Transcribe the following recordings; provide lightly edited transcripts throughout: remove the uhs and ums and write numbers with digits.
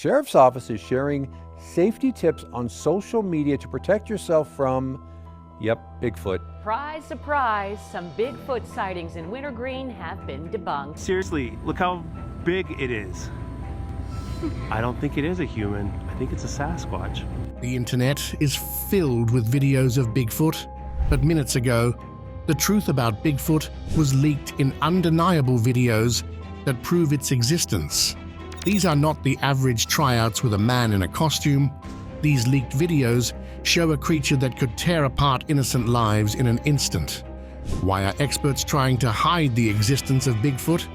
Sheriff's Office is sharing safety tips on social media to protect yourself from, Bigfoot. Surprise, surprise, some Bigfoot sightings in Wintergreen have been debunked. Seriously, look how big it is. I don't think it is a human. I think it's a Sasquatch. The internet is filled with videos of Bigfoot, but minutes ago, the truth about Bigfoot was leaked in undeniable videos that prove its existence. These are not the average tryouts with a man in a costume. These leaked videos show a creature that could tear apart innocent lives in an instant. Why are experts trying to hide the existence of Bigfoot?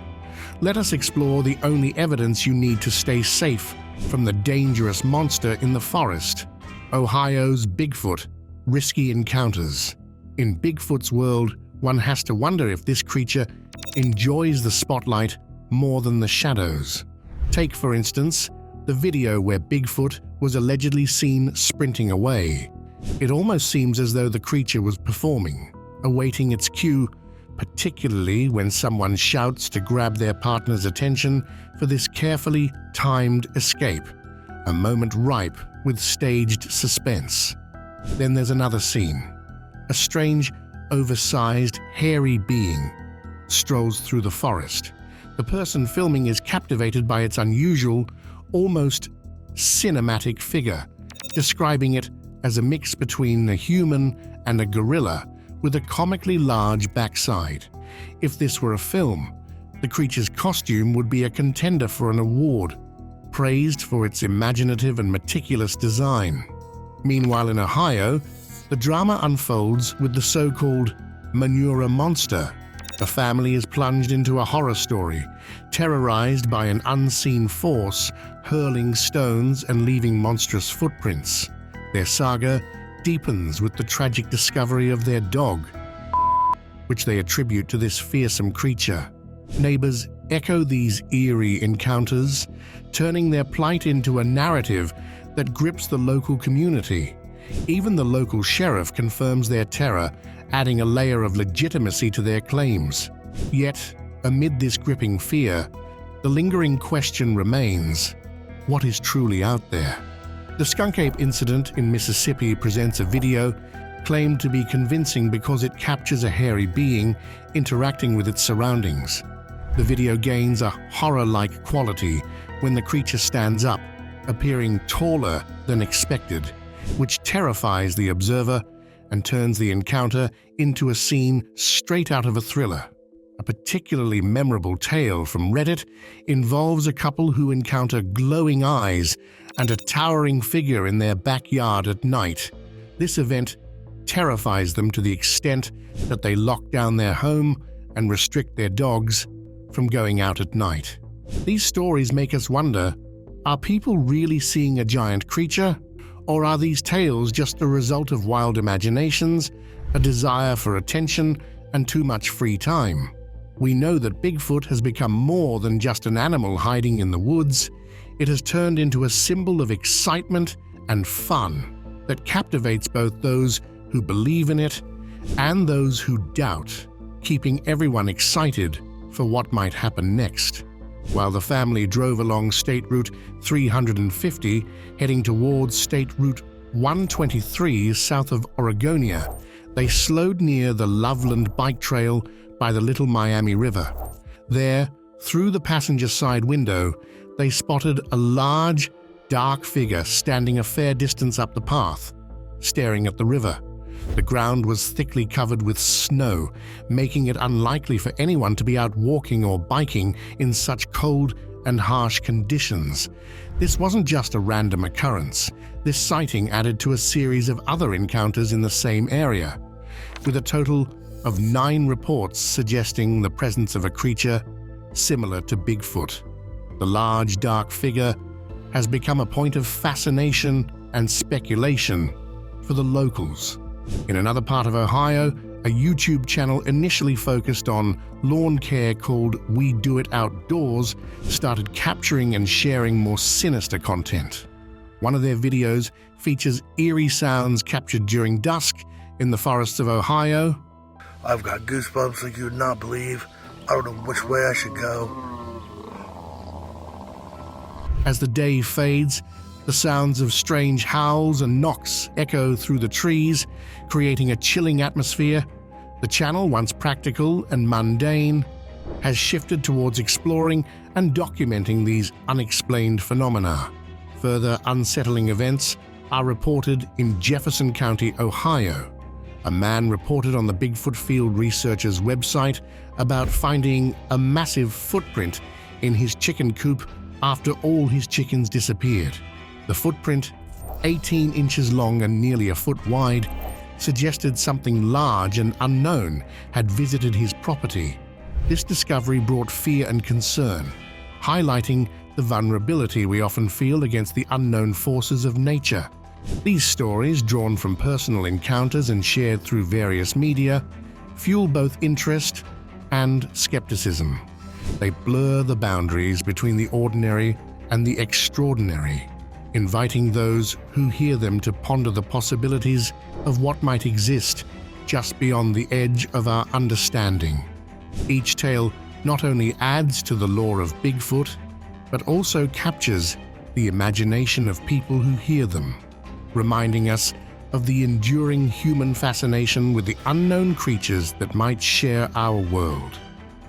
Let us explore the only evidence you need to stay safe from the dangerous monster in the forest. Ohio's Bigfoot, risky encounters. In Bigfoot's world, one has to wonder if this creature enjoys the spotlight more than the shadows. Take, for instance, the video where Bigfoot was allegedly seen sprinting away. It almost seems as though the creature was performing, awaiting its cue, particularly when someone shouts to grab their partner's attention for this carefully timed escape, a moment ripe with staged suspense. Then there's another scene. A strange, oversized, hairy being strolls through the forest. The person filming is captivated by its unusual, almost cinematic figure, describing it as a mix between a human and a gorilla with a comically large backside. If this were a film, the creature's costume would be a contender for an award, praised for its imaginative and meticulous design. Meanwhile, in Ohio, the drama unfolds with the so-called Manura Monster. The family is plunged into a horror story, terrorized by an unseen force hurling stones and leaving monstrous footprints. Their saga deepens with the tragic discovery of their dog, which they attribute to this fearsome creature. Neighbors echo these eerie encounters, turning their plight into a narrative that grips the local community. Even the local sheriff confirms their terror, adding a layer of legitimacy to their claims. Yet, amid this gripping fear, the lingering question remains: what is truly out there? The Skunk Ape incident in Mississippi presents a video claimed to be convincing because it captures a hairy being interacting with its surroundings. The video gains a horror-like quality when the creature stands up, appearing taller than expected, which terrifies the observer and turns the encounter into a scene straight out of a thriller. A particularly memorable tale from Reddit involves a couple who encounter glowing eyes and a towering figure in their backyard at night. This event terrifies them to the extent that they lock down their home and restrict their dogs from going out at night. These stories make us wonder, are people really seeing a giant creature? Or are these tales just a result of wild imaginations, a desire for attention, and too much free time? We know that Bigfoot has become more than just an animal hiding in the woods. It has turned into a symbol of excitement and fun that captivates both those who believe in it and those who doubt, keeping everyone excited for what might happen next. While the family drove along State Route 350, heading towards State Route 123 south of Oregonia, they slowed near the Loveland Bike Trail by the Little Miami River. There, through the passenger side window, they spotted a large, dark figure standing a fair distance up the path, staring at the river. The ground was thickly covered with snow, making it unlikely for anyone to be out walking or biking in such cold and harsh conditions. This wasn't just a random occurrence. This sighting added to a series of other encounters in the same area, with a total of 9 reports suggesting the presence of a creature similar to Bigfoot. The large, dark figure has become a point of fascination and speculation for the locals. In another part of Ohio, a YouTube channel initially focused on lawn care called We Do It Outdoors started capturing and sharing more sinister content. One of their videos features eerie sounds captured during dusk in the forests of Ohio. I've got goosebumps like you would not believe. I don't know which way I should go. As the day fades, the sounds of strange howls and knocks echo through the trees, creating a chilling atmosphere. The channel, once practical and mundane, has shifted towards exploring and documenting these unexplained phenomena. Further unsettling events are reported in Jefferson County, Ohio. A man reported on the Bigfoot Field Researchers website about finding a massive footprint in his chicken coop after all his chickens disappeared. The footprint, 18 inches long and nearly a foot wide, suggested something large and unknown had visited his property. This discovery brought fear and concern, highlighting the vulnerability we often feel against the unknown forces of nature. These stories, drawn from personal encounters and shared through various media, fuel both interest and skepticism. They blur the boundaries between the ordinary and the extraordinary, inviting those who hear them to ponder the possibilities of what might exist just beyond the edge of our understanding. Each tale not only adds to the lore of Bigfoot, but also captures the imagination of people who hear them, reminding us of the enduring human fascination with the unknown creatures that might share our world.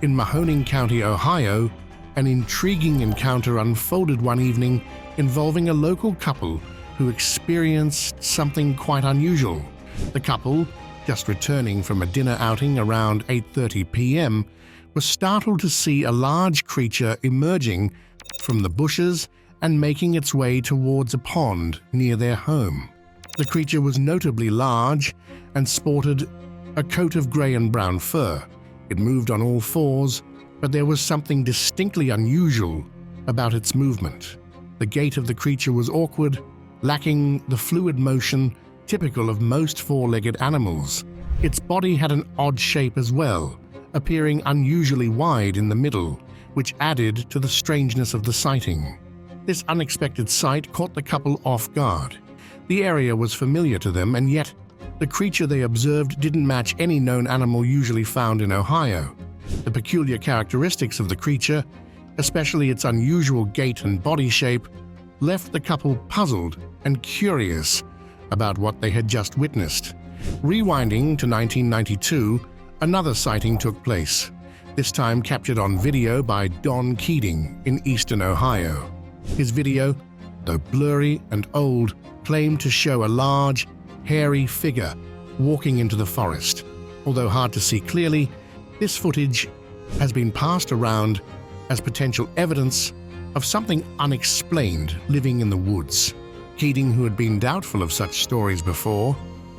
In Mahoning County, Ohio, an intriguing encounter unfolded one evening involving a local couple who experienced something quite unusual. The couple, just returning from a dinner outing around 8:30 p.m., was startled to see a large creature emerging from the bushes and making its way towards a pond near their home. The creature was notably large and sported a coat of grey and brown fur. It moved on all fours, but there was something distinctly unusual about its movement. The gait of the creature was awkward, lacking the fluid motion typical of most four-legged animals. Its body had an odd shape as well, appearing unusually wide in the middle, which added to the strangeness of the sighting. This unexpected sight caught the couple off guard. The area was familiar to them, and yet the creature they observed didn't match any known animal usually found in Ohio. The peculiar characteristics of the creature, especially its unusual gait and body shape, left the couple puzzled and curious about what they had just witnessed. Rewinding to 1992, another sighting took place, this time captured on video by Don Keating in eastern Ohio. His video, though blurry and old, claimed to show a large, hairy figure walking into the forest. Although hard to see clearly, this footage has been passed around as potential evidence of something unexplained living in the woods. Keating, who had been doubtful of such stories before,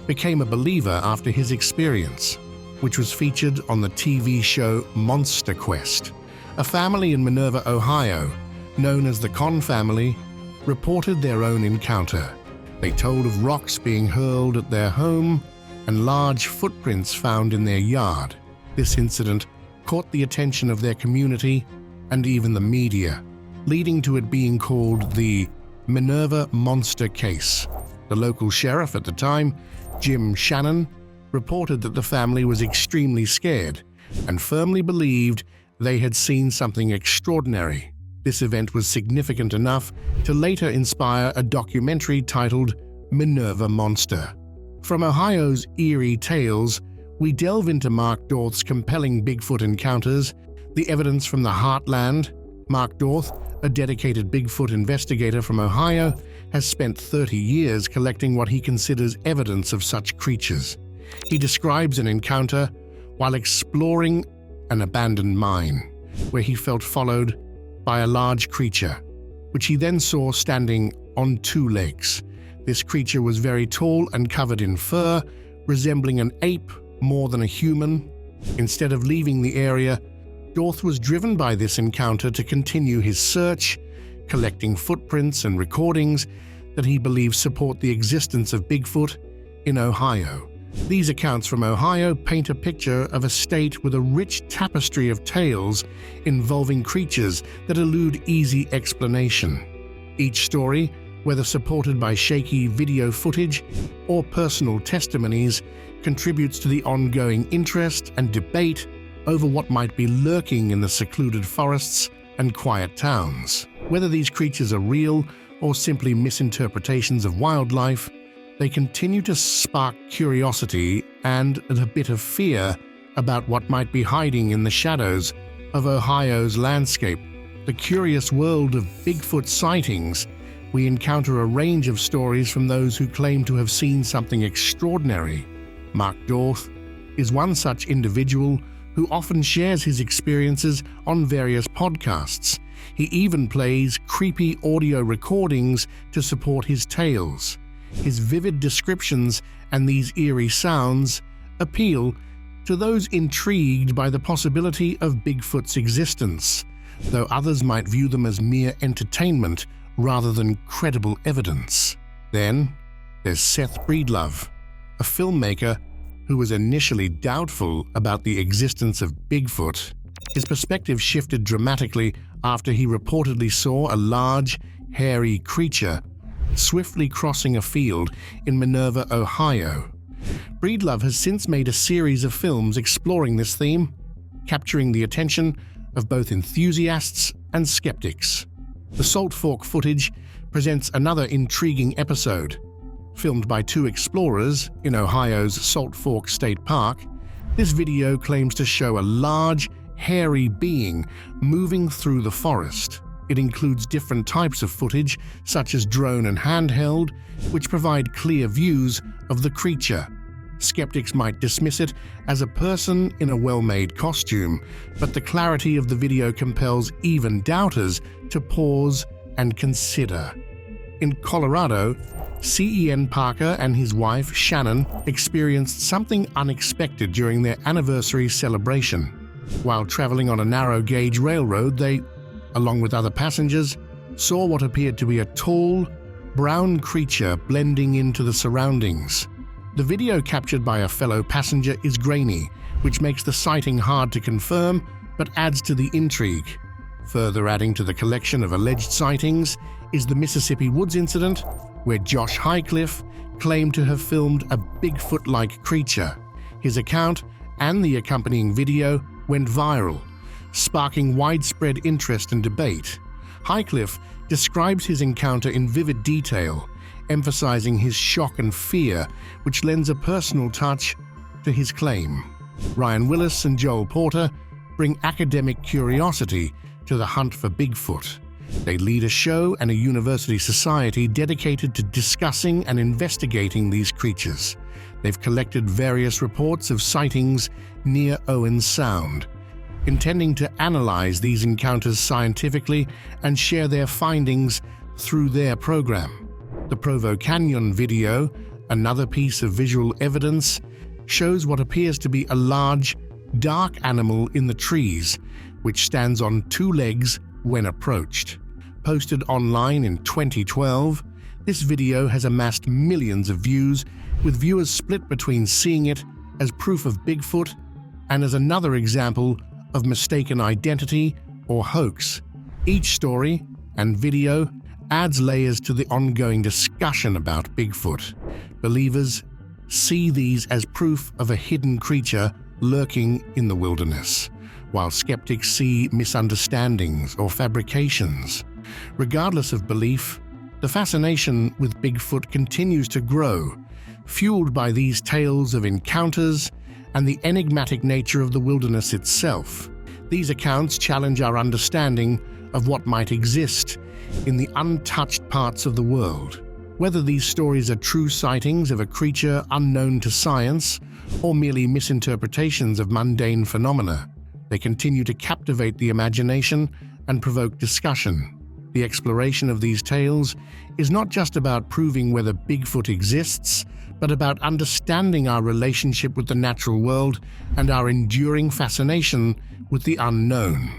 became a believer after his experience, which was featured on the TV show Monster Quest. A family in Minerva, Ohio, known as the Conn family, reported their own encounter. They told of rocks being hurled at their home and large footprints found in their yard. This incident caught the attention of their community and even the media, leading to it being called the Minerva Monster Case. The local sheriff at the time, Jim Shannon, reported that the family was extremely scared and firmly believed they had seen something extraordinary. This event was significant enough to later inspire a documentary titled Minerva Monster. From Ohio's eerie tales, we delve into Mark Dorth's compelling Bigfoot encounters, the evidence from the Heartland. Mark Dorth, a dedicated Bigfoot investigator from Ohio, has spent 30 years collecting what he considers evidence of such creatures. He describes an encounter while exploring an abandoned mine, where he felt followed by a large creature, which he then saw standing on two legs. This creature was very tall and covered in fur, resembling an ape more than a human. Instead of leaving the area, Dorth was driven by this encounter to continue his search, collecting footprints and recordings that he believes support the existence of Bigfoot in Ohio. These accounts from Ohio paint a picture of a state with a rich tapestry of tales involving creatures that elude easy explanation. Each story, whether supported by shaky video footage or personal testimonies, contributes to the ongoing interest and debate over what might be lurking in the secluded forests and quiet towns. Whether these creatures are real or simply misinterpretations of wildlife, they continue to spark curiosity and a bit of fear about what might be hiding in the shadows of Ohio's landscape. The curious world of Bigfoot sightings, we encounter a range of stories from those who claim to have seen something extraordinary. Mark Dorth is one such individual who often shares his experiences on various podcasts. He even plays creepy audio recordings to support his tales. His vivid descriptions and these eerie sounds appeal to those intrigued by the possibility of Bigfoot's existence, though others might view them as mere entertainment rather than credible evidence. Then there's Seth Breedlove, a filmmaker who was initially doubtful about the existence of Bigfoot. His perspective shifted dramatically after he reportedly saw a large, hairy creature swiftly crossing a field in Minerva, Ohio. Breedlove has since made a series of films exploring this theme, capturing the attention of both enthusiasts and skeptics. The Salt Fork footage presents another intriguing episode. Filmed by two explorers in Ohio's Salt Fork State Park, this video claims to show a large, hairy being moving through the forest. It includes different types of footage, such as drone and handheld, which provide clear views of the creature. Skeptics might dismiss it as a person in a well-made costume, but the clarity of the video compels even doubters to pause and consider. In Colorado, C.E.N. Parker and his wife, Shannon, experienced something unexpected during their anniversary celebration. While traveling on a narrow-gauge railroad, they, along with other passengers, saw what appeared to be a tall, brown creature blending into the surroundings. The video captured by a fellow passenger is grainy, which makes the sighting hard to confirm but adds to the intrigue. Further adding to the collection of alleged sightings is the Mississippi Woods incident, where Josh Highcliffe claimed to have filmed a Bigfoot-like creature. His account and the accompanying video went viral, sparking widespread interest and debate. Highcliffe describes his encounter in vivid detail, emphasizing his shock and fear, which lends a personal touch to his claim. Ryan Willis and Joel Porter bring academic curiosity to the hunt for Bigfoot. They lead a show and a university society dedicated to discussing and investigating these creatures. They've collected various reports of sightings near Owen Sound, intending to analyze these encounters scientifically and share their findings through their program. The Provo Canyon video, another piece of visual evidence, shows what appears to be a large, dark animal in the trees, which stands on two legs when approached. Posted online in 2012, this video has amassed millions of views, with viewers split between seeing it as proof of Bigfoot and as another example of mistaken identity or hoax. Each story and video adds layers to the ongoing discussion about Bigfoot. Believers see these as proof of a hidden creature lurking in the wilderness, while skeptics see misunderstandings or fabrications. Regardless of belief, the fascination with Bigfoot continues to grow, fueled by these tales of encounters and the enigmatic nature of the wilderness itself. These accounts challenge our understanding of what might exist in the untouched parts of the world. Whether these stories are true sightings of a creature unknown to science or merely misinterpretations of mundane phenomena, they continue to captivate the imagination and provoke discussion. The exploration of these tales is not just about proving whether Bigfoot exists, but about understanding our relationship with the natural world and our enduring fascination with the unknown.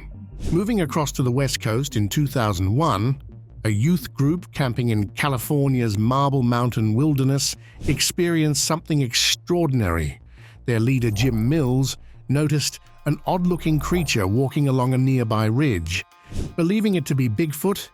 Moving across to the West Coast in 2001, a youth group camping in California's Marble Mountain wilderness experienced something extraordinary. Their leader, Jim Mills, noticed an odd-looking creature walking along a nearby ridge. Believing it to be Bigfoot,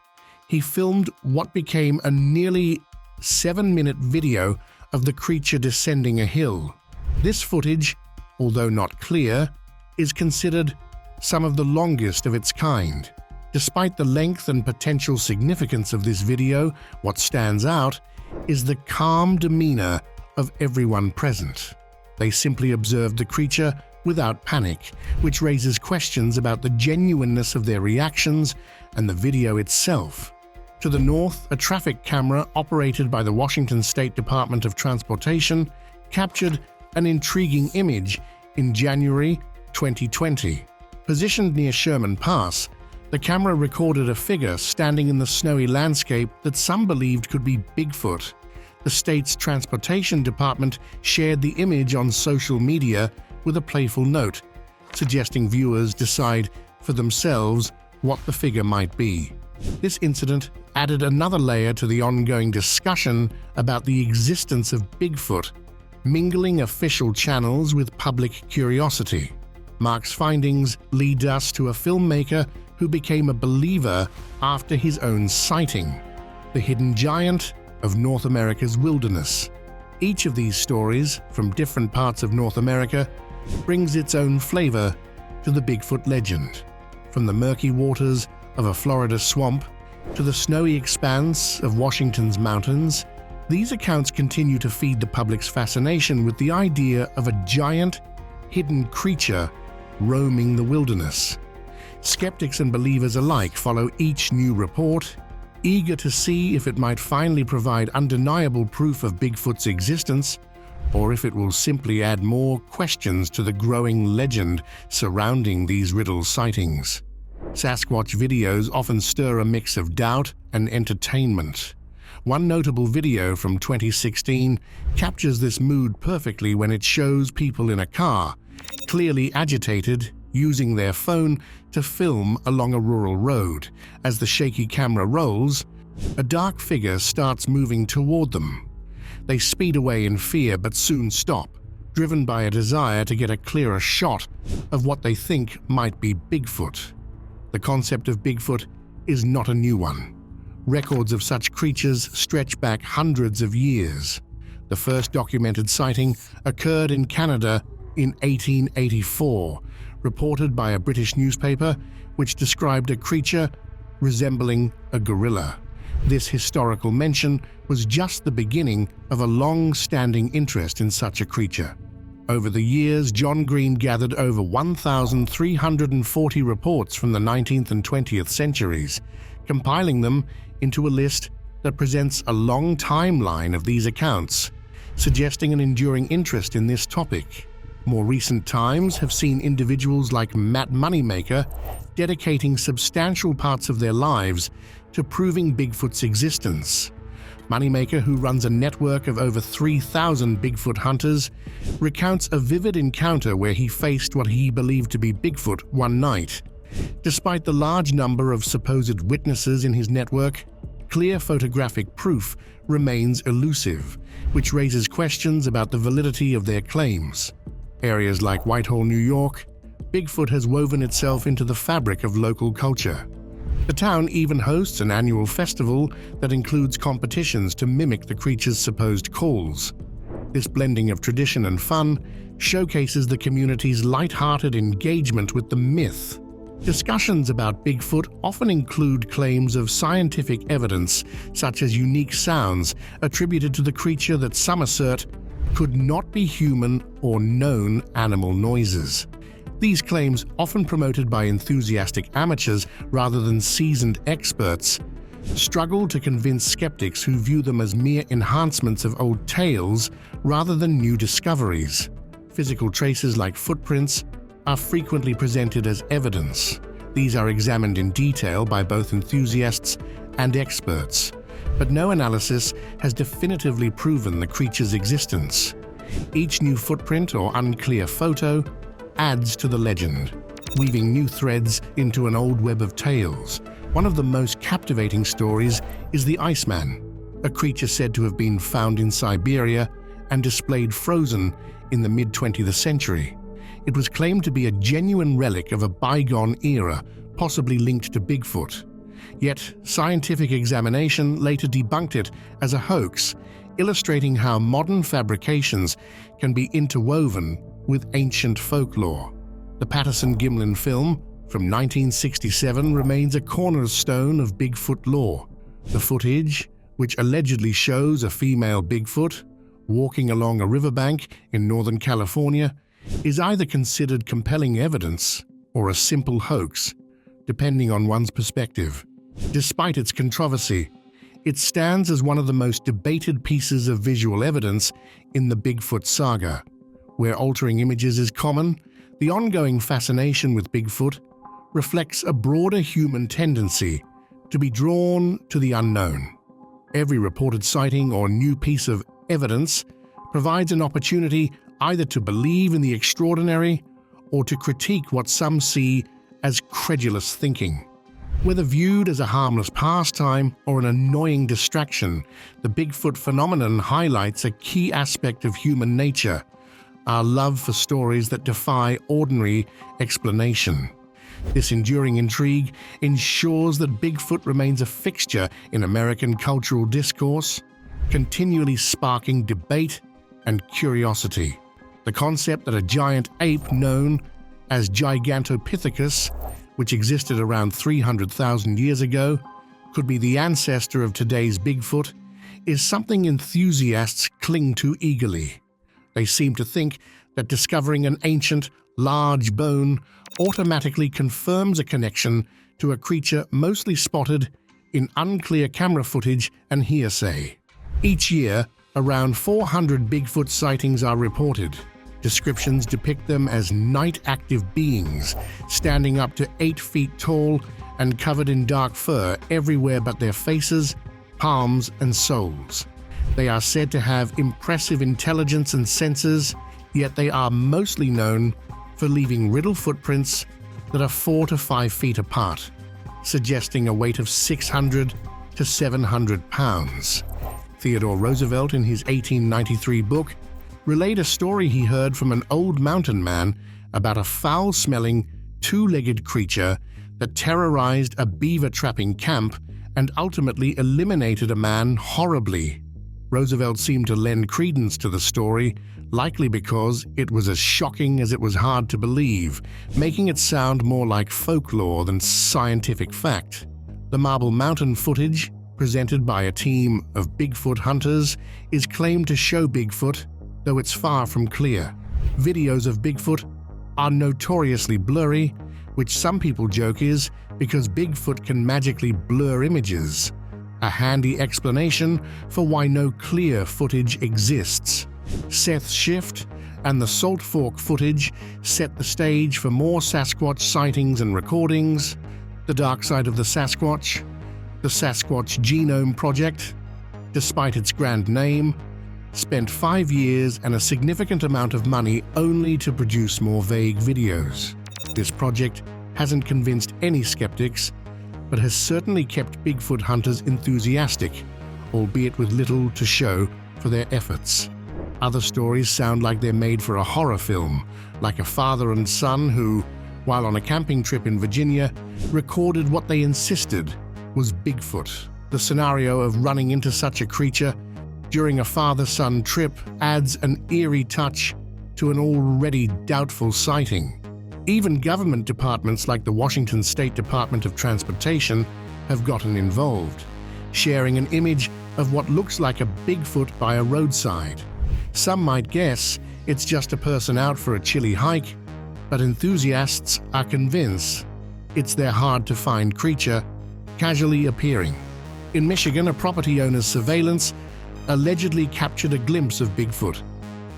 he filmed what became a nearly 7-minute video of the creature descending a hill. This footage, although not clear, is considered some of the longest of its kind. Despite the length and potential significance of this video, what stands out is the calm demeanor of everyone present. They simply observed the creature without panic, which raises questions about the genuineness of their reactions and the video itself. To the north, a traffic camera operated by the Washington State Department of Transportation captured an intriguing image in January 2020. Positioned near Sherman Pass, the camera recorded a figure standing in the snowy landscape that some believed could be Bigfoot. The state's transportation department shared the image on social media with a playful note, suggesting viewers decide for themselves what the figure might be. This incident added another layer to the ongoing discussion about the existence of Bigfoot, mingling official channels with public curiosity. Mark's findings lead us to a filmmaker who became a believer after his own sighting, the hidden giant of North America's wilderness. Each of these stories, from different parts of North America, brings its own flavor to the Bigfoot legend. From the murky waters of a Florida swamp to the snowy expanse of Washington's mountains, these accounts continue to feed the public's fascination with the idea of a giant, hidden creature roaming the wilderness. Skeptics and believers alike follow each new report, eager to see if it might finally provide undeniable proof of Bigfoot's existence, or if it will simply add more questions to the growing legend surrounding these riddle sightings. Sasquatch videos often stir a mix of doubt and entertainment. One notable video from 2016 captures this mood perfectly when it shows people in a car, clearly agitated, using their phone to film along a rural road. As the shaky camera rolls, a dark figure starts moving toward them. They speed away in fear but soon stop, driven by a desire to get a clearer shot of what they think might be Bigfoot. The concept of Bigfoot is not a new one. Records of such creatures stretch back hundreds of years. The first documented sighting occurred in Canada in 1884, reported by a British newspaper which described a creature resembling a gorilla. This historical mention was just the beginning of a long-standing interest in such a creature. Over the years, John Green gathered over 1,340 reports from the 19th and 20th centuries, compiling them into a list that presents a long timeline of these accounts, suggesting an enduring interest in this topic. More recent times have seen individuals like Matt Moneymaker dedicating substantial parts of their lives to proving Bigfoot's existence. Moneymaker, who runs a network of over 3,000 Bigfoot hunters, recounts a vivid encounter where he faced what he believed to be Bigfoot one night. Despite the large number of supposed witnesses in his network, clear photographic proof remains elusive, which raises questions about the validity of their claims. Areas like Whitehall, New York, Bigfoot has woven itself into the fabric of local culture. The town even hosts an annual festival that includes competitions to mimic the creature's supposed calls. This blending of tradition and fun showcases the community's light-hearted engagement with the myth. Discussions about Bigfoot often include claims of scientific evidence, such as unique sounds attributed to the creature that some assert could not be human or known animal noises. These claims, often promoted by enthusiastic amateurs rather than seasoned experts, struggle to convince skeptics who view them as mere enhancements of old tales rather than new discoveries. Physical traces like footprints are frequently presented as evidence. These are examined in detail by both enthusiasts and experts, but no analysis has definitively proven the creature's existence. Each new footprint or unclear photo adds to the legend, weaving new threads into an old web of tales. One of the most captivating stories is the Iceman, a creature said to have been found in Siberia and displayed frozen in the mid-20th century. It was claimed to be a genuine relic of a bygone era, possibly linked to Bigfoot. Yet, scientific examination later debunked it as a hoax, illustrating how modern fabrications can be interwoven with ancient folklore. The Patterson-Gimlin film, from 1967 remains a cornerstone of Bigfoot lore. The footage, which allegedly shows a female Bigfoot walking along a riverbank in Northern California, is either considered compelling evidence or a simple hoax, depending on one's perspective. Despite its controversy, it stands as one of the most debated pieces of visual evidence in the Bigfoot saga. Where altering images is common, the ongoing fascination with Bigfoot reflects a broader human tendency to be drawn to the unknown. Every reported sighting or new piece of evidence provides an opportunity either to believe in the extraordinary or to critique what some see as credulous thinking. Whether viewed as a harmless pastime or an annoying distraction, the Bigfoot phenomenon highlights a key aspect of human nature: our love for stories that defy ordinary explanation. This enduring intrigue ensures that Bigfoot remains a fixture in American cultural discourse, continually sparking debate and curiosity. The concept that a giant ape known as Gigantopithecus, which existed around 300,000 years ago, could be the ancestor of today's Bigfoot, is something enthusiasts cling to eagerly. They seem to think that discovering an ancient, large bone automatically confirms a connection to a creature mostly spotted in unclear camera footage and hearsay. Each year, around 400 Bigfoot sightings are reported. Descriptions depict them as night-active beings, standing up to 8 feet tall and covered in dark fur everywhere but their faces, palms, and soles. They are said to have impressive intelligence and senses, yet they are mostly known for leaving riddle footprints that are 4 to 5 feet apart, suggesting a weight of 600 to 700 pounds. Theodore Roosevelt, in his 1893 book, relayed a story he heard from an old mountain man about a foul-smelling, two-legged creature that terrorized a beaver-trapping camp and ultimately eliminated a man horribly. Roosevelt seemed to lend credence to the story, likely because it was as shocking as it was hard to believe, making it sound more like folklore than scientific fact. The Marble Mountain footage, presented by a team of Bigfoot hunters, is claimed to show Bigfoot, though it's far from clear. Videos of Bigfoot are notoriously blurry, which some people joke is because Bigfoot can magically blur images, a handy explanation for why no clear footage exists. Seth Schiff and the Salt Fork footage set the stage for more Sasquatch sightings and recordings. The Dark Side of the Sasquatch, the Sasquatch Genome Project, despite its grand name, spent 5 years and a significant amount of money only to produce more vague videos. This project hasn't convinced any skeptics, but has certainly kept Bigfoot hunters enthusiastic, albeit with little to show for their efforts. Other stories sound like they're made for a horror film, like a father and son who, while on a camping trip in Virginia, recorded what they insisted was Bigfoot. The scenario of running into such a creature during a father-son trip adds an eerie touch to an already doubtful sighting. Even government departments like the Washington State Department of Transportation have gotten involved, sharing an image of what looks like a Bigfoot by a roadside. Some might guess it's just a person out for a chilly hike, but enthusiasts are convinced it's their hard-to-find creature casually appearing. In Michigan, a property owner's surveillance allegedly captured a glimpse of Bigfoot.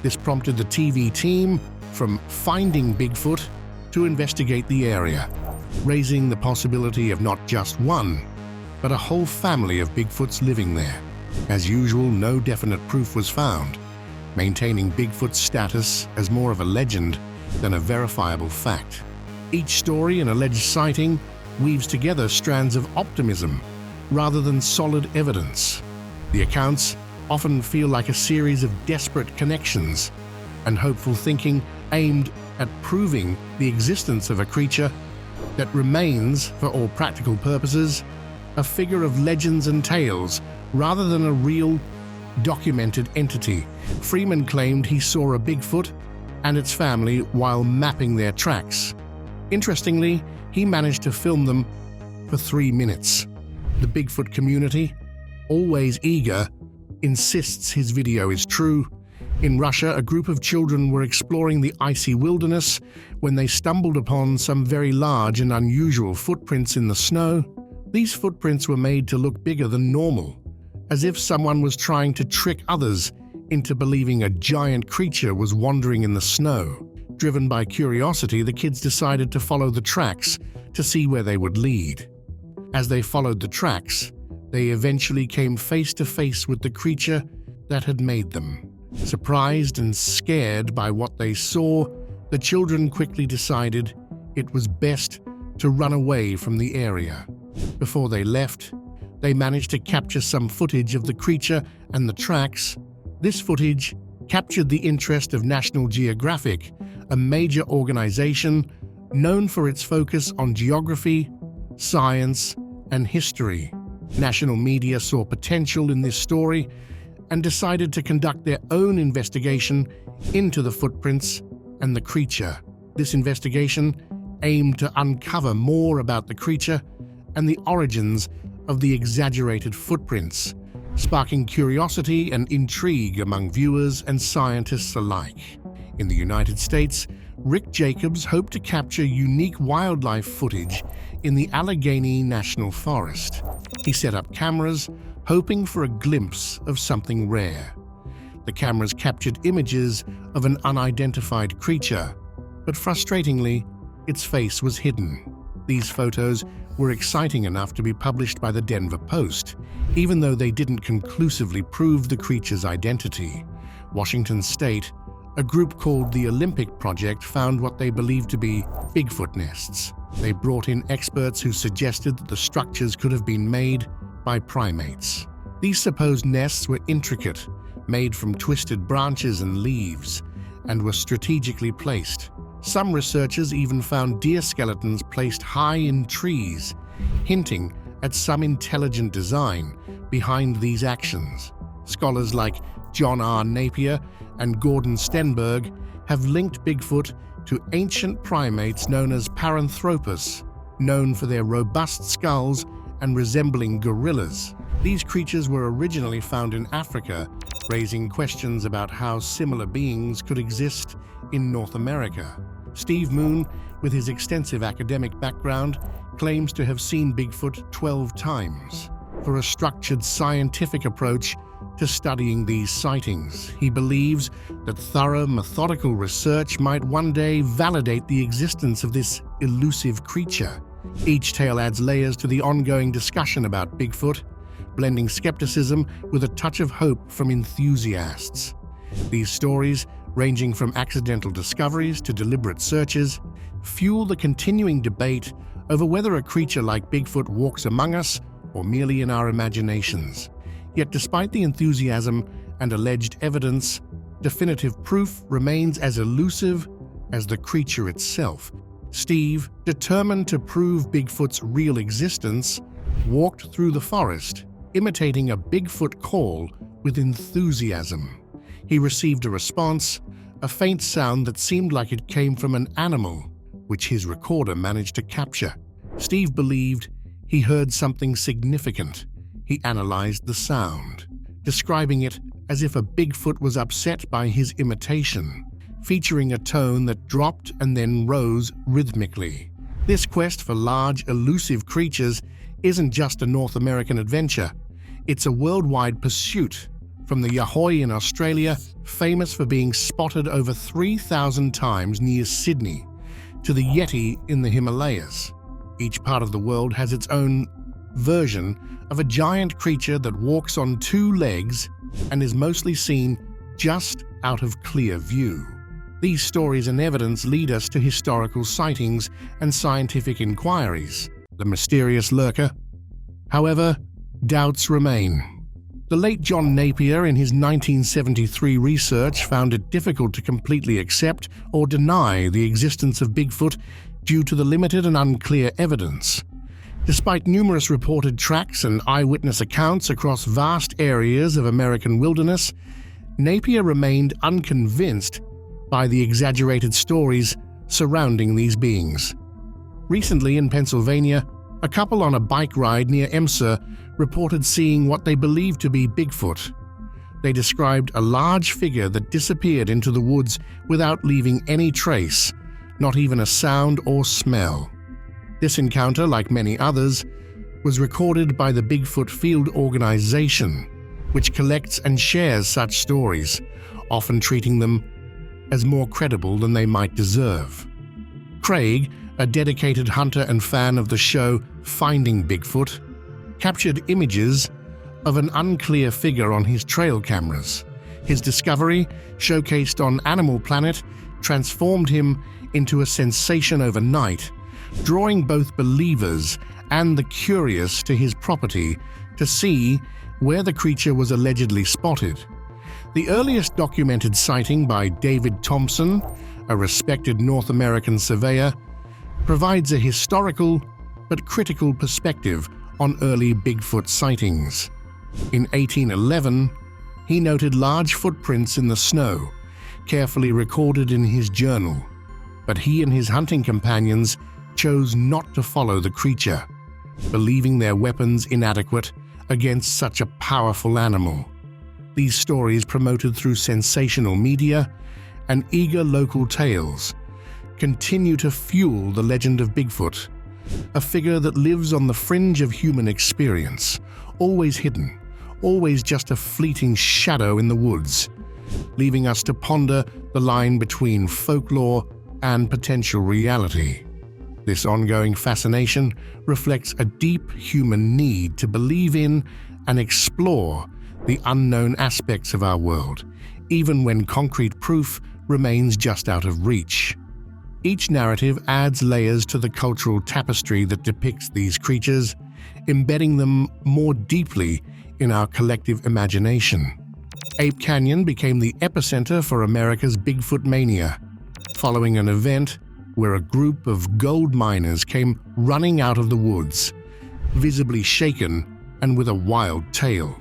This prompted the TV team from Finding Bigfoot to investigate the area, raising the possibility of not just one, but a whole family of Bigfoots living there. As usual, no definite proof was found, maintaining Bigfoot's status as more of a legend than a verifiable fact. Each story and alleged sighting weaves together strands of optimism rather than solid evidence. The accounts often feel like a series of desperate connections and hopeful thinking aimed at proving the existence of a creature that remains, for all practical purposes, a figure of legends and tales rather than a real, documented entity. Freeman claimed he saw a Bigfoot and its family while mapping their tracks. Interestingly, he managed to film them for 3 minutes. The Bigfoot community, always eager, insists his video is true. In Russia, a group of children were exploring the icy wilderness when they stumbled upon some very large and unusual footprints in the snow. These footprints were made to look bigger than normal, as if someone was trying to trick others into believing a giant creature was wandering in the snow. Driven by curiosity, the kids decided to follow the tracks to see where they would lead. As they followed the tracks, they eventually came face to face with the creature that had made them. Surprised and scared by what they saw, the children quickly decided it was best to run away from the area. Before they left, they managed to capture some footage of the creature and the tracks. This footage captured the interest of National Geographic, a major organization known for its focus on geography, science, and history. National media saw potential in this story and decided to conduct their own investigation into the footprints and the creature. This investigation aimed to uncover more about the creature and the origins of the exaggerated footprints, sparking curiosity and intrigue among viewers and scientists alike. In the United States, Rick Jacobs hoped to capture unique wildlife footage in the Allegheny National Forest. He set up cameras, hoping for a glimpse of something rare. The cameras captured images of an unidentified creature, but frustratingly, its face was hidden. These photos were exciting enough to be published by the Denver Post, even though they didn't conclusively prove the creature's identity. Washington State, a group called the Olympic Project, found what they believed to be Bigfoot nests. They brought in experts who suggested that the structures could have been made by primates. These supposed nests were intricate, made from twisted branches and leaves, and were strategically placed. Some researchers even found deer skeletons placed high in trees, hinting at some intelligent design behind these actions. Scholars like John R. Napier and Gordon Stenberg have linked Bigfoot to ancient primates known as Paranthropus, known for their robust skulls and resembling gorillas. These creatures were originally found in Africa, raising questions about how similar beings could exist in North America. Steve Moon, with his extensive academic background, claims to have seen Bigfoot 12 times. For a structured scientific approach to studying these sightings, he believes that thorough, methodical research might one day validate the existence of this elusive creature. Each tale adds layers to the ongoing discussion about Bigfoot, blending skepticism with a touch of hope from enthusiasts. These stories, ranging from accidental discoveries to deliberate searches, fuel the continuing debate over whether a creature like Bigfoot walks among us or merely in our imaginations. Yet despite the enthusiasm and alleged evidence, definitive proof remains as elusive as the creature itself. Steve, determined to prove Bigfoot's real existence, walked through the forest, imitating a Bigfoot call with enthusiasm. He received a response, a faint sound that seemed like it came from an animal, which his recorder managed to capture. Steve believed he heard something significant. He analyzed the sound, describing it as if a Bigfoot was upset by his imitation, featuring a tone that dropped and then rose rhythmically. This quest for large, elusive creatures isn't just a North American adventure. It's a worldwide pursuit, from the Yahoy in Australia, famous for being spotted over 3,000 times near Sydney, to the Yeti in the Himalayas. Each part of the world has its own version of a giant creature that walks on 2 legs and is mostly seen just out of clear view. These stories and evidence lead us to historical sightings and scientific inquiries. The mysterious lurker. However, doubts remain. The late John Napier, in his 1973 research, found it difficult to completely accept or deny the existence of Bigfoot due to the limited and unclear evidence. Despite numerous reported tracks and eyewitness accounts across vast areas of American wilderness, Napier remained unconvinced by the exaggerated stories surrounding these beings. Recently in Pennsylvania, a couple on a bike ride near Emser reported seeing what they believed to be Bigfoot. They described a large figure that disappeared into the woods without leaving any trace, not even a sound or smell. This encounter, like many others, was recorded by the Bigfoot Field Organization, which collects and shares such stories, often treating them as more credible than they might deserve. Craig, a dedicated hunter and fan of the show Finding Bigfoot, captured images of an unclear figure on his trail cameras. His discovery, showcased on Animal Planet, transformed him into a sensation overnight, drawing both believers and the curious to his property to see where the creature was allegedly spotted. The earliest documented sighting by David Thompson, a respected North American surveyor, provides a historical but critical perspective on early Bigfoot sightings. In 1811, he noted large footprints in the snow, carefully recorded in his journal, but he and his hunting companions chose not to follow the creature, believing their weapons inadequate against such a powerful animal. These stories, promoted through sensational media and eager local tales, continue to fuel the legend of Bigfoot, a figure that lives on the fringe of human experience, always hidden, always just a fleeting shadow in the woods, leaving us to ponder the line between folklore and potential reality. This ongoing fascination reflects a deep human need to believe in and explore the unknown aspects of our world, even when concrete proof remains just out of reach. Each narrative adds layers to the cultural tapestry that depicts these creatures, embedding them more deeply in our collective imagination. Ape Canyon became the epicenter for America's Bigfoot mania, following an event where a group of gold miners came running out of the woods, visibly shaken and with a wild tale.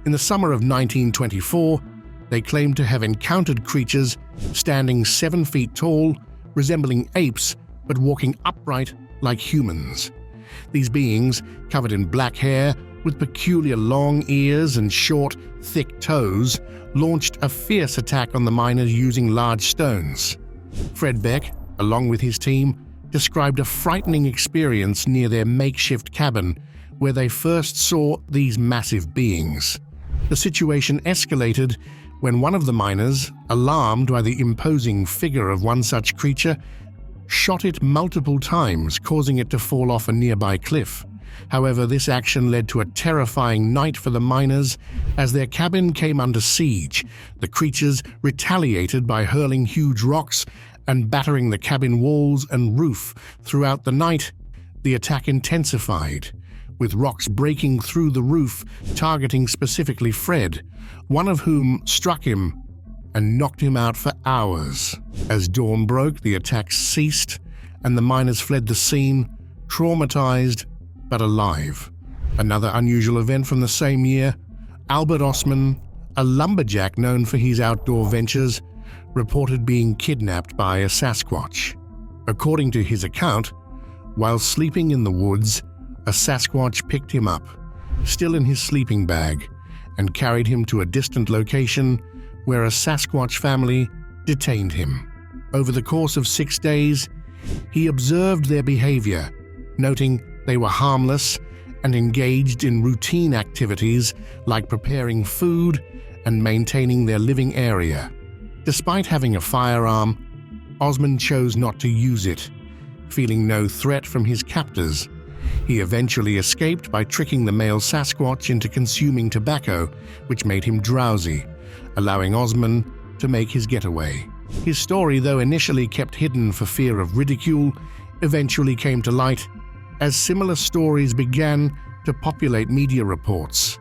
In the summer of 1924, they claimed to have encountered creatures standing 7 feet tall, resembling apes but walking upright like humans. These beings, covered in black hair, with peculiar long ears and short, thick toes, launched a fierce attack on the miners using large stones. Fred Beck, along with his team, described a frightening experience near their makeshift cabin where they first saw these massive beings. The situation escalated when one of the miners, alarmed by the imposing figure of one such creature, shot it multiple times, causing it to fall off a nearby cliff. However, this action led to a terrifying night for the miners as their cabin came under siege. The creatures retaliated by hurling huge rocks and battering the cabin walls and roof. Throughout the night, the attack intensified, with rocks breaking through the roof, targeting specifically Fred, one of whom struck him and knocked him out for hours. As dawn broke, the attacks ceased, and the miners fled the scene, traumatized but alive. Another unusual event from the same year, Albert Osman, a lumberjack known for his outdoor ventures, reported being kidnapped by a Sasquatch. According to his account, while sleeping in the woods, a Sasquatch picked him up, still in his sleeping bag, and carried him to a distant location where a Sasquatch family detained him. Over the course of 6 days, he observed their behavior, noting they were harmless and engaged in routine activities like preparing food and maintaining their living area. Despite having a firearm, Osman chose not to use it, feeling no threat from his captors. He eventually escaped by tricking the male Sasquatch into consuming tobacco, which made him drowsy, allowing Osman to make his getaway. His story, though initially kept hidden for fear of ridicule, eventually came to light as similar stories began to populate media reports.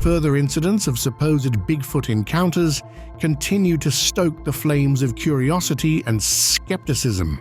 Further incidents of supposed Bigfoot encounters continue to stoke the flames of curiosity and skepticism.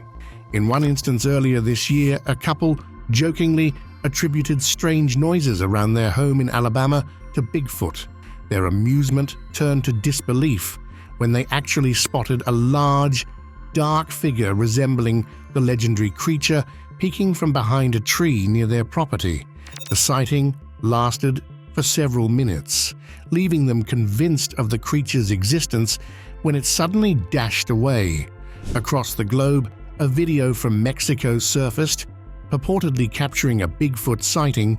In one instance earlier this year, a couple jokingly attributed strange noises around their home in Alabama to Bigfoot. Their amusement turned to disbelief when they actually spotted a large, dark figure resembling the legendary creature peeking from behind a tree near their property. The sighting lasted for several minutes, leaving them convinced of the creature's existence when it suddenly dashed away. Across the globe, a video from Mexico surfaced, purportedly capturing a Bigfoot sighting.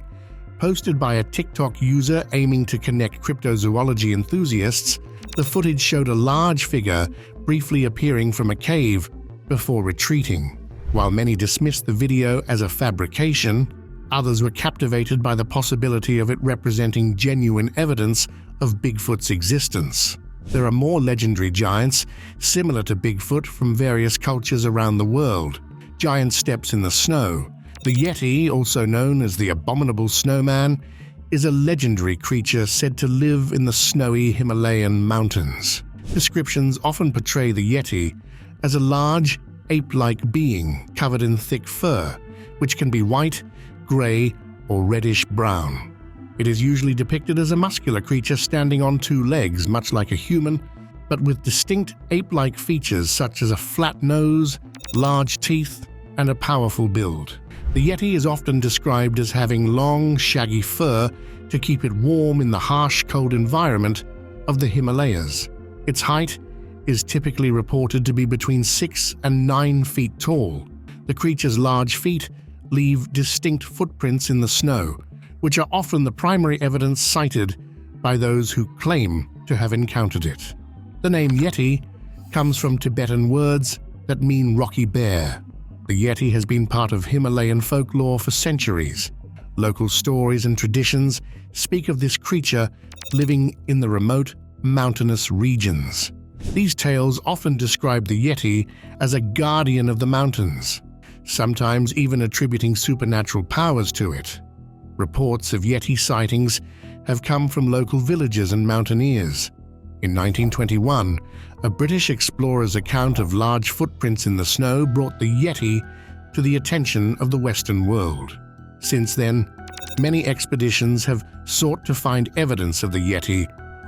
Posted by a TikTok user aiming to connect cryptozoology enthusiasts, the footage showed a large figure briefly appearing from a cave before retreating. While many dismissed the video as a fabrication, others were captivated by the possibility of it representing genuine evidence of Bigfoot's existence. There are more legendary giants similar to Bigfoot from various cultures around the world. Giant steps in the snow. The Yeti, also known as the Abominable Snowman, is a legendary creature said to live in the snowy Himalayan mountains. Descriptions often portray the Yeti as a large, ape-like being covered in thick fur, which can be white, grey, or reddish-brown. It is usually depicted as a muscular creature standing on two legs, much like a human, but with distinct ape-like features such as a flat nose, large teeth, and a powerful build. The Yeti is often described as having long, shaggy fur to keep it warm in the harsh, cold environment of the Himalayas. Its height is typically reported to be between 6 and 9 feet tall. The creature's large feet leave distinct footprints in the snow, which are often the primary evidence cited by those who claim to have encountered it. The name Yeti comes from Tibetan words that mean rocky bear. The Yeti has been part of Himalayan folklore for centuries. Local stories and traditions speak of this creature living in the remote, mountainous regions. These tales often describe the Yeti as a guardian of the mountains, sometimes even attributing supernatural powers to it. Reports of Yeti sightings have come from local villagers and mountaineers. In 1921, a British explorer's account of large footprints in the snow brought the Yeti to the attention of the Western world. Since then, many expeditions have sought to find evidence of the Yeti,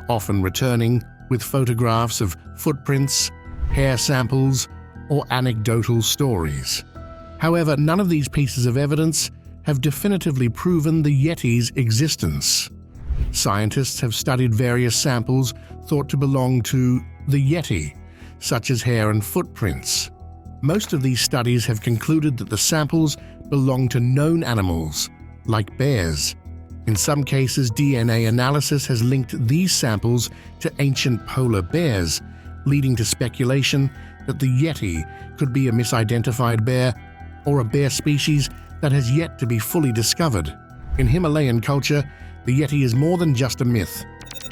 often returning with photographs of footprints, hair samples, or anecdotal stories. However, none of these pieces of evidence have definitively proven the Yeti's existence. Scientists have studied various samples thought to belong to the Yeti, such as hair and footprints. Most of these studies have concluded that the samples belong to known animals, like bears. In some cases, DNA analysis has linked these samples to ancient polar bears, leading to speculation that the Yeti could be a misidentified bear or a bear species that has yet to be fully discovered. In Himalayan culture, the Yeti is more than just a myth.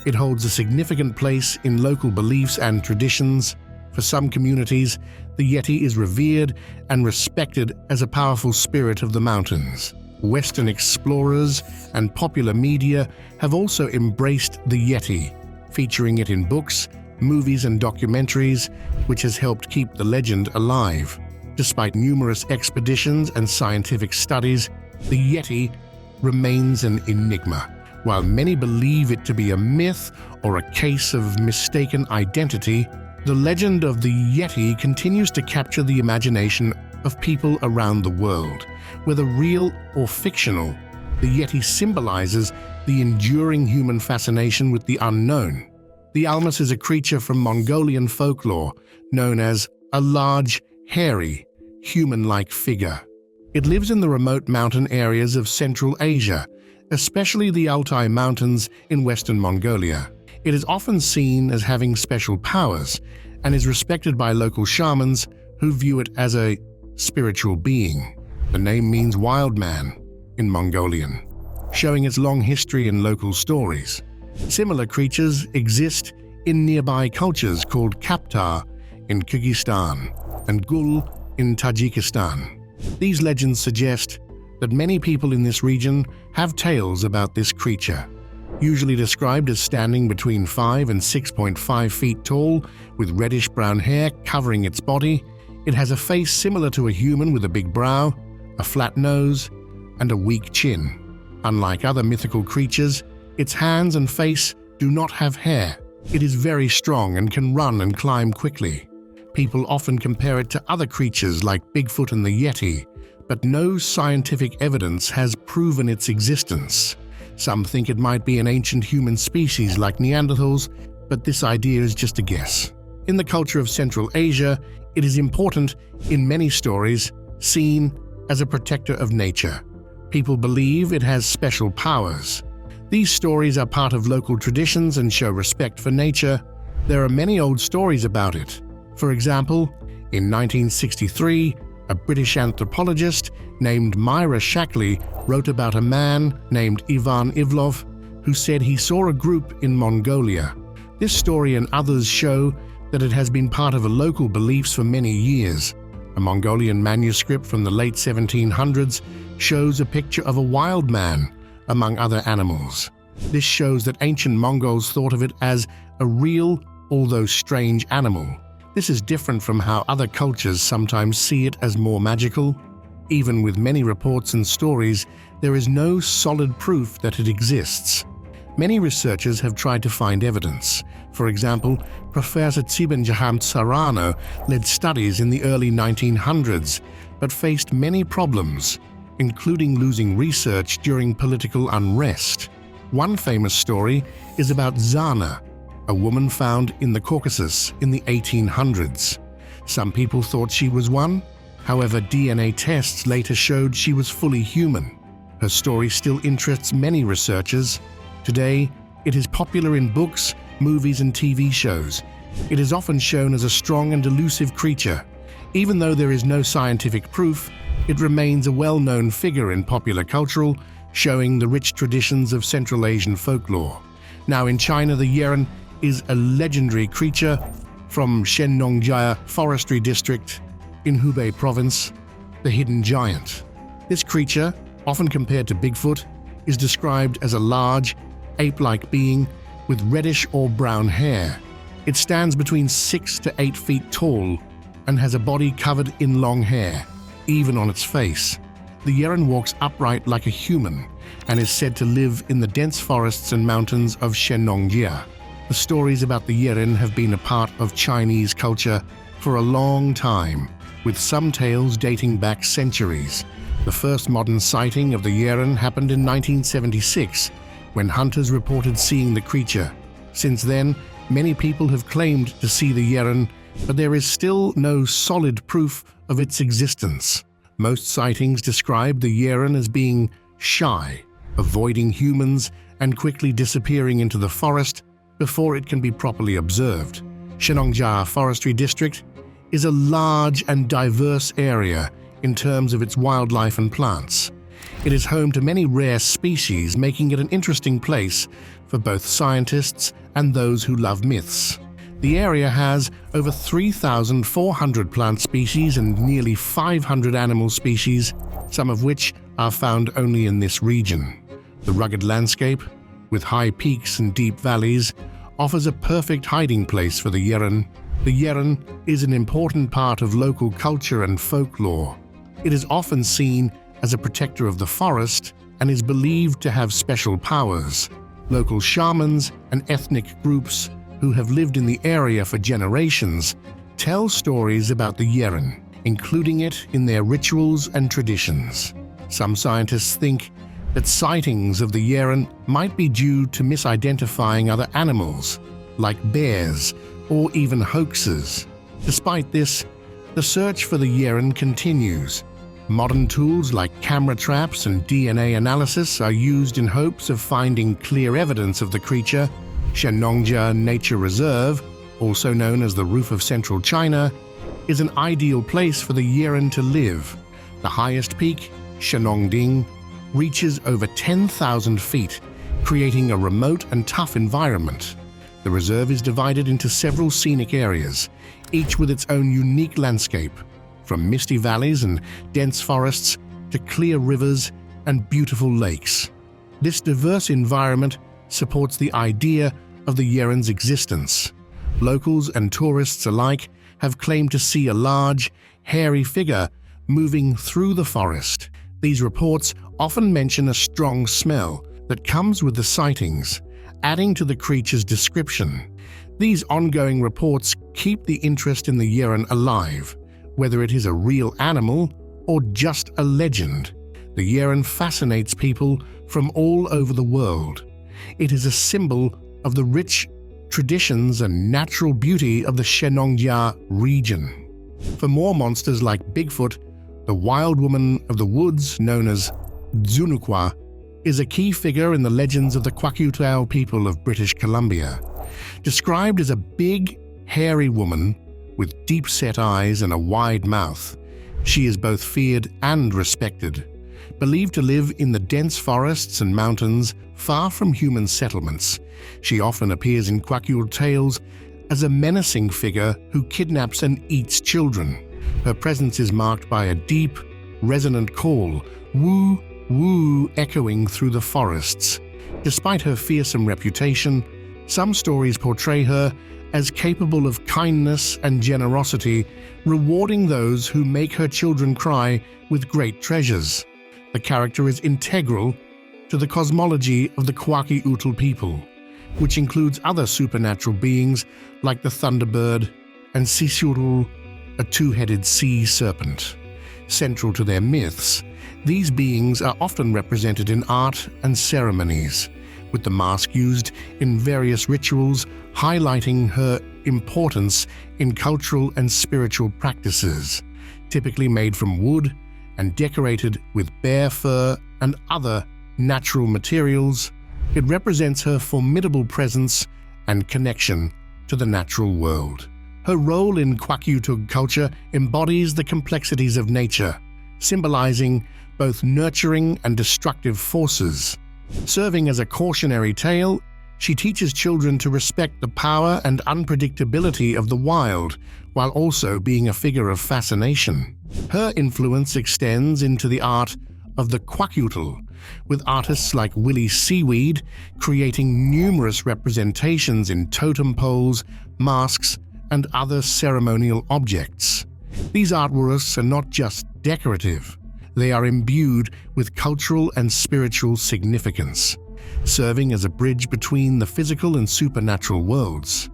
It holds a significant place in local beliefs and traditions. For some communities, the Yeti is revered and respected as a powerful spirit of the mountains. Western explorers and popular media have also embraced the Yeti, featuring it in books, movies, and documentaries, which has helped keep the legend alive. Despite numerous expeditions and scientific studies, the Yeti remains an enigma. While many believe it to be a myth or a case of mistaken identity, the legend of the Yeti continues to capture the imagination of people around the world. Whether real or fictional, the Yeti symbolizes the enduring human fascination with the unknown. The Almas is a creature from Mongolian folklore known as a large, hairy, human-like figure. It lives in the remote mountain areas of Central Asia, especially the Altai Mountains in Western Mongolia. It is often seen as having special powers and is respected by local shamans who view it as a spiritual being. The name means wild man in Mongolian, showing its long history in local stories. Similar creatures exist in nearby cultures called Kaptar in Kyrgyzstan and Gul in Tajikistan. These legends suggest that many people in this region have tales about this creature. Usually described as standing between 5 and 6.5 feet tall, with reddish-brown hair covering its body, it has a face similar to a human with a big brow, a flat nose, and a weak chin. Unlike other mythical creatures, its hands and face do not have hair. It is very strong and can run and climb quickly. People often compare it to other creatures like Bigfoot and the Yeti, but no scientific evidence has proven its existence. Some think it might be an ancient human species like Neanderthals, but this idea is just a guess. In the culture of Central Asia, it is important, in many stories, seen as a protector of nature. People believe it has special powers. These stories are part of local traditions and show respect for nature. There are many old stories about it. For example, in 1963, a British anthropologist named Myra Shackley wrote about a man named Ivan Ivlov who said he saw a group in Mongolia. This story and others show that it has been part of a local beliefs for many years. A Mongolian manuscript from the late 1700s shows a picture of a wild man among other animals. This shows that ancient Mongols thought of it as a real, although strange animal. This is different from how other cultures sometimes see it as more magical. Even with many reports and stories, there is no solid proof that it exists. Many researchers have tried to find evidence. For example, Professor Tsibanjaham Tsarano led studies in the early 1900s, but faced many problems, including losing research during political unrest. One famous story is about Zana, a woman found in the Caucasus in the 1800s. Some people thought she was one. However, DNA tests later showed she was fully human. Her story still interests many researchers. Today, it is popular in books, movies, and TV shows. It is often shown as a strong and elusive creature. Even though there is no scientific proof, it remains a well-known figure in popular culture, showing the rich traditions of Central Asian folklore. Now in China, the Yeren is a legendary creature from Shennongjia Forestry District in Hubei Province, the hidden giant. This creature, often compared to Bigfoot, is described as a large, ape-like being with reddish or brown hair. It stands between 6 to 8 feet tall and has a body covered in long hair, even on its face. The Yeren walks upright like a human and is said to live in the dense forests and mountains of Shennongjia. The stories about the Yeren have been a part of Chinese culture for a long time, with some tales dating back centuries. The first modern sighting of the Yeren happened in 1976, when hunters reported seeing the creature. Since then, many people have claimed to see the Yeren, but there is still no solid proof of its existence. Most sightings describe the Yeren as being shy, avoiding humans and quickly disappearing into the forest before it can be properly observed. Shennongjia Forestry District is a large and diverse area in terms of its wildlife and plants. It is home to many rare species, making it an interesting place for both scientists and those who love myths. The area has over 3,400 plant species and nearly 500 animal species, some of which are found only in this region. The rugged landscape, with high peaks and deep valleys, offers a perfect hiding place for the Yeren. The Yeren is an important part of local culture and folklore. It is often seen as a protector of the forest and is believed to have special powers. Local shamans and ethnic groups who have lived in the area for generations tell stories about the Yeren, including it in their rituals and traditions. Some scientists think that sightings of the Yeren might be due to misidentifying other animals, like bears or even hoaxes. Despite this, the search for the Yeren continues. Modern tools like camera traps and DNA analysis are used in hopes of finding clear evidence of the creature. Shennongjia Nature Reserve, also known as the Roof of Central China, is an ideal place for the Yeren to live. The highest peak, Shennongding, reaches over 10,000 feet, creating a remote and tough environment. The reserve is divided into several scenic areas, each with its own unique landscape, from misty valleys and dense forests to clear rivers and beautiful lakes. This diverse environment supports the idea of the Yeren's existence. Locals and tourists alike have claimed to see a large, hairy figure moving through the forest. These reports often mention a strong smell that comes with the sightings, adding to the creature's description. These ongoing reports keep the interest in the Yeren alive, whether it is a real animal or just a legend, the Yeren fascinates people from all over the world. It is a symbol of the rich traditions and natural beauty of the Shenongjia region. For more monsters like Bigfoot, the wild woman of the woods, known as Zunukwa, is a key figure in the legends of the Kwakiutl people of British Columbia. Described as a big, hairy woman with deep-set eyes and a wide mouth, she is both feared and respected. Believed to live in the dense forests and mountains far from human settlements, she often appears in Kwakiutl tales as a menacing figure who kidnaps and eats children. Her presence is marked by a deep, resonant call, woo, woo, echoing through the forests. Despite her fearsome reputation, some stories portray her as capable of kindness and generosity, rewarding those who make her children cry with great treasures. The character is integral to the cosmology of the Kwakiutl people, which includes other supernatural beings like the Thunderbird and Sisuru, a two-headed sea serpent. Central to their myths, these beings are often represented in art and ceremonies, with the mask used in various rituals highlighting her importance in cultural and spiritual practices. Typically made from wood and decorated with bear fur and other natural materials, it represents her formidable presence and connection to the natural world. Her role in Kwakiutl culture embodies the complexities of nature, symbolizing both nurturing and destructive forces. Serving as a cautionary tale, she teaches children to respect the power and unpredictability of the wild, while also being a figure of fascination. Her influence extends into the art of the Kwakiutl, with artists like Willie Seaweed creating numerous representations in totem poles, masks, and other ceremonial objects. These artworks are not just decorative, they are imbued with cultural and spiritual significance, serving as a bridge between the physical and supernatural worlds.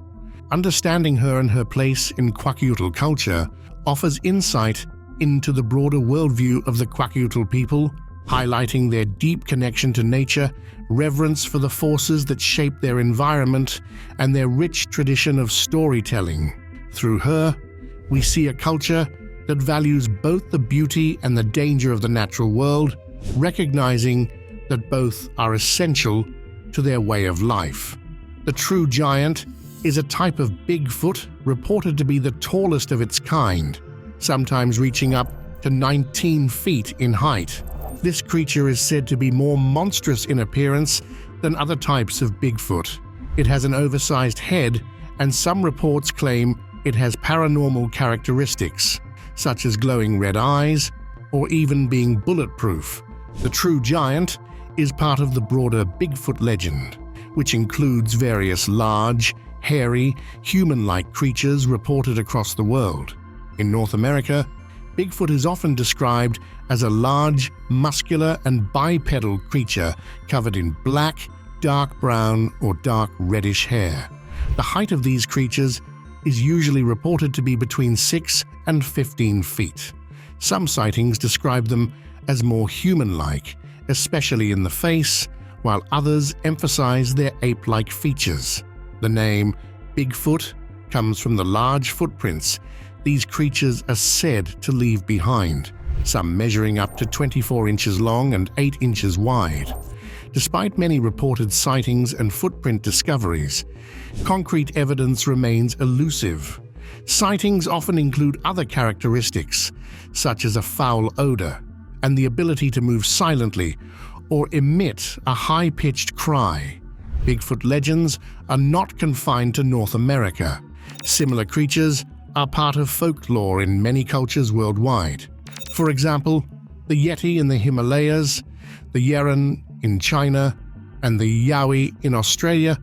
Understanding her and her place in Kwakiutl culture offers insight into the broader worldview of the Kwakiutl people, highlighting their deep connection to nature, reverence for the forces that shape their environment, and their rich tradition of storytelling. Through her, we see a culture that values both the beauty and the danger of the natural world, recognizing that both are essential to their way of life. The true giant is a type of Bigfoot reported to be the tallest of its kind, sometimes reaching up to 19 feet in height. This creature is said to be more monstrous in appearance than other types of Bigfoot. It has an oversized head, and some reports claim it has paranormal characteristics, such as glowing red eyes or even being bulletproof. The true giant is part of the broader Bigfoot legend, which includes various large, hairy, human-like creatures reported across the world. In North America, Bigfoot is often described as a large, muscular, and bipedal creature covered in black, dark brown, or dark reddish hair. The height of these creatures is usually reported to be between 6 and 15 feet. Some sightings describe them as more human-like, especially in the face, while others emphasize their ape-like features. The name Bigfoot comes from the large footprints these creatures are said to leave behind, some measuring up to 24 inches long and 8 inches wide. Despite many reported sightings and footprint discoveries, concrete evidence remains elusive. Sightings often include other characteristics, such as a foul odor and the ability to move silently or emit a high-pitched cry. Bigfoot legends are not confined to North America. Similar creatures are part of folklore in many cultures worldwide. For example, the Yeti in the Himalayas, the Yeren in China, and the Yowie in Australia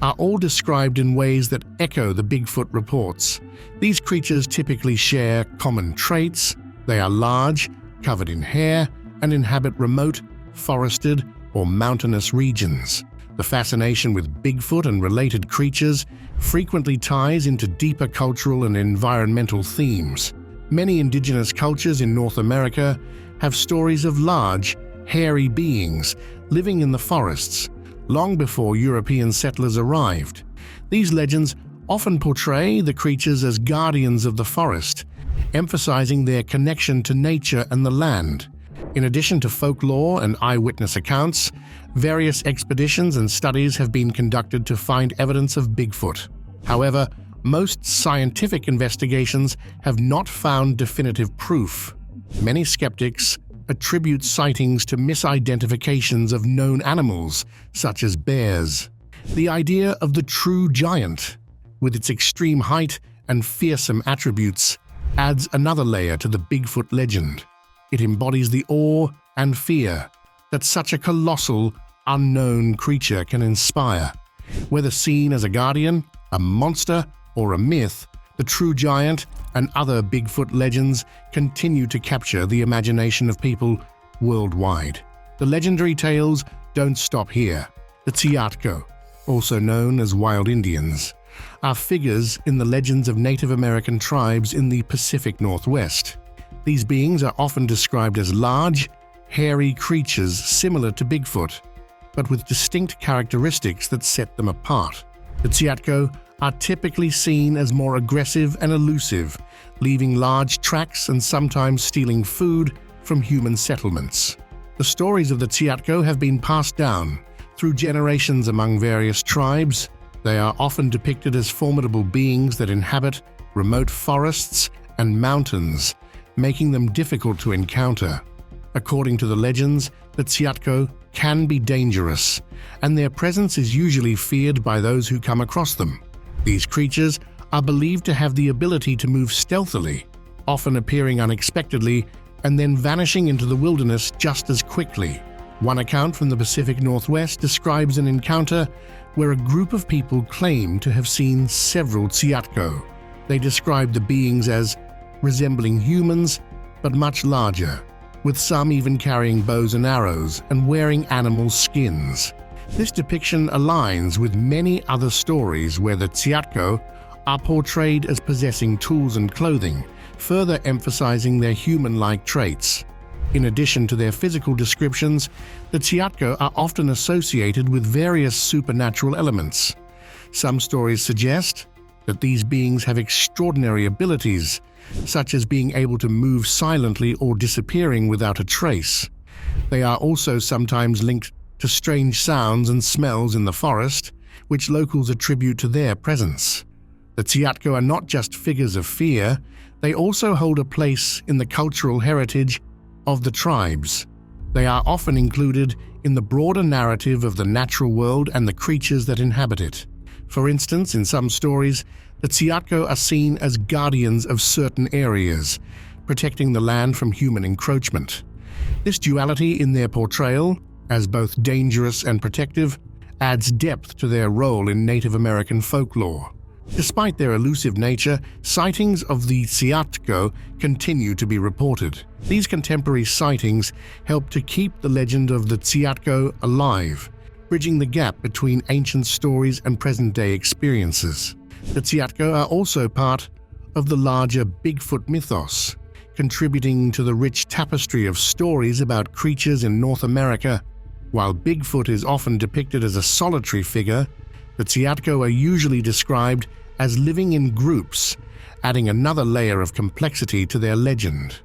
are all described in ways that echo the Bigfoot reports. These creatures typically share common traits. They are large, covered in hair, and inhabit remote, forested, or mountainous regions. The fascination with Bigfoot and related creatures frequently ties into deeper cultural and environmental themes. Many indigenous cultures in North America have stories of large, hairy beings living in the forests long before European settlers arrived. These legends often portray the creatures as guardians of the forest, emphasizing their connection to nature and the land. In addition to folklore and eyewitness accounts, various expeditions and studies have been conducted to find evidence of Bigfoot. However, most scientific investigations have not found definitive proof. Many skeptics attribute sightings to misidentifications of known animals, such as bears. The idea of the true giant, with its extreme height and fearsome attributes, adds another layer to the Bigfoot legend. It embodies the awe and fear that such a colossal, unknown creature can inspire. Whether seen as a guardian, a monster, or a myth, the true giant and other Bigfoot legends continue to capture the imagination of people worldwide. The legendary tales don't stop here. The Tsiatko, also known as wild Indians, are figures in the legends of Native American tribes in the Pacific Northwest. These beings are often described as large, hairy creatures similar to Bigfoot, but with distinct characteristics that set them apart. The Tsiatko are typically seen as more aggressive and elusive, leaving large tracks and sometimes stealing food from human settlements. The stories of the Tsiatko have been passed down through generations among various tribes. They are often depicted as formidable beings that inhabit remote forests and mountains, making them difficult to encounter. According to the legends, the Tsiatko can be dangerous, and their presence is usually feared by those who come across them. These creatures are believed to have the ability to move stealthily, often appearing unexpectedly and then vanishing into the wilderness just as quickly. One account from the Pacific Northwest describes an encounter where a group of people claim to have seen several Tsiatko. They describe the beings as resembling humans, but much larger, with some even carrying bows and arrows and wearing animal skins. This depiction aligns with many other stories where the Tsiatko are portrayed as possessing tools and clothing, further emphasizing their human-like traits. In addition to their physical descriptions, the Tsiatko are often associated with various supernatural elements. Some stories suggest that these beings have extraordinary abilities, such as being able to move silently or disappearing without a trace. They are also sometimes linked to strange sounds and smells in the forest, which locals attribute to their presence. The Tsiatko are not just figures of fear, they also hold a place in the cultural heritage of the tribes. They are often included in the broader narrative of the natural world and the creatures that inhabit it. For instance, in some stories, the Tsiatko are seen as guardians of certain areas, protecting the land from human encroachment. This duality in their portrayal, as both dangerous and protective, adds depth to their role in Native American folklore. Despite their elusive nature, sightings of the Tsiatko continue to be reported. These contemporary sightings help to keep the legend of the Tsiatko alive, bridging the gap between ancient stories and present-day experiences. The Tsiatko are also part of the larger Bigfoot mythos, contributing to the rich tapestry of stories about creatures in North America. While Bigfoot is often depicted as a solitary figure, the Tsiatko are usually described as living in groups, adding another layer of complexity to their legend.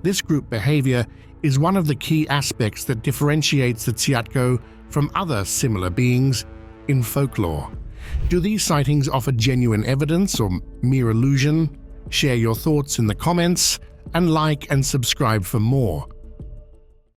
This group behavior is one of the key aspects that differentiates the Tsiatko from other similar beings in folklore. Do these sightings offer genuine evidence or mere illusion? Share your thoughts in the comments and like and subscribe for more.